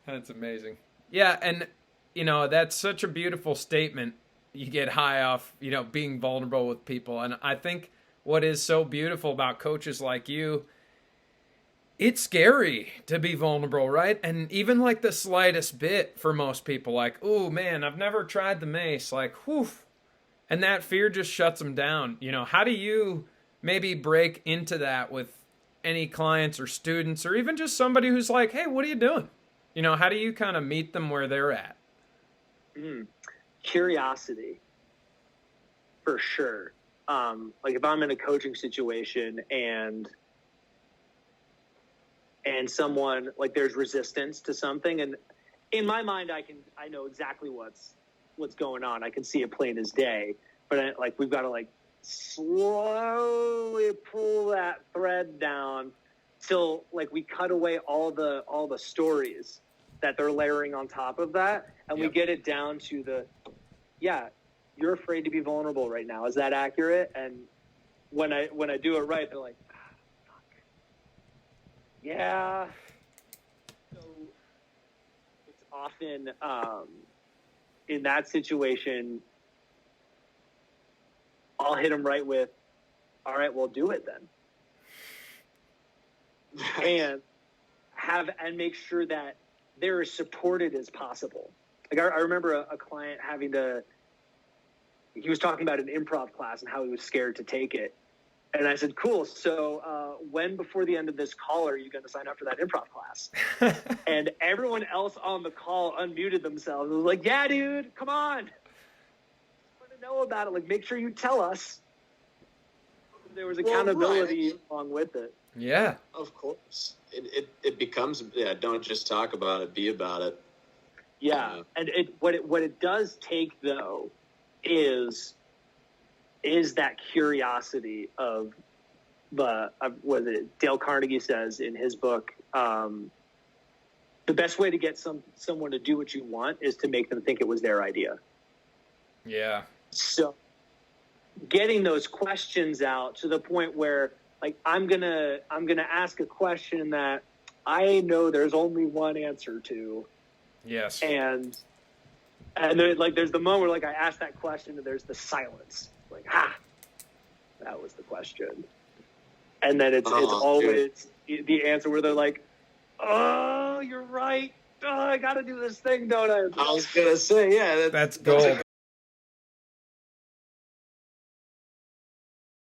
That's amazing. Yeah, and that's such a beautiful statement. You get high off, being vulnerable with people. And I think what is so beautiful about coaches like you, it's scary to be vulnerable, right? And even like the slightest bit for most people, like, oh man, I've never tried the mace, like, whew. And that fear just shuts them down. How do you maybe break into that with any clients or students or even just somebody who's like, hey, what are you doing? How do you kind of meet them where they're at? Mm. Curiosity, for sure. Like if I'm in a coaching situation and someone, like, there's resistance to something, and in my mind I know exactly what's going on. I can see it plain as day, but we've got to like slowly pull that thread down till like we cut away all the stories that they're layering on top of that, and we get it down to you're afraid to be vulnerable right now. Is that accurate? And when I do it right, they're like, fuck. Yeah. So it's often in that situation, I'll hit them right with, all right, well, do it then. and make sure that they're as supported as possible. Like I remember a client he was talking about an improv class and how he was scared to take it. And I said, cool. So when before the end of this call are you going to sign up for that improv class? And everyone else on the call unmuted themselves. It was like, yeah, dude, come on. I want to know about it. Like, make sure you tell us. There was accountability along with it. Yeah. Of course. It becomes, don't just talk about it, be about it. Yeah. And what it does take, though, is that curiosity of what Dale Carnegie says in his book, the best way to get someone to do what you want is to make them think it was their idea. Yeah. So getting those questions out to the point where, like, I'm gonna ask a question that I know there's only one answer to. Yes. And there's the moment where, like, I ask that question and there's the silence. Like, that was the question. And then it's always the answer where they're like, oh, you're right. Oh, I got to do this thing, don't I? I was going to say, that's gold.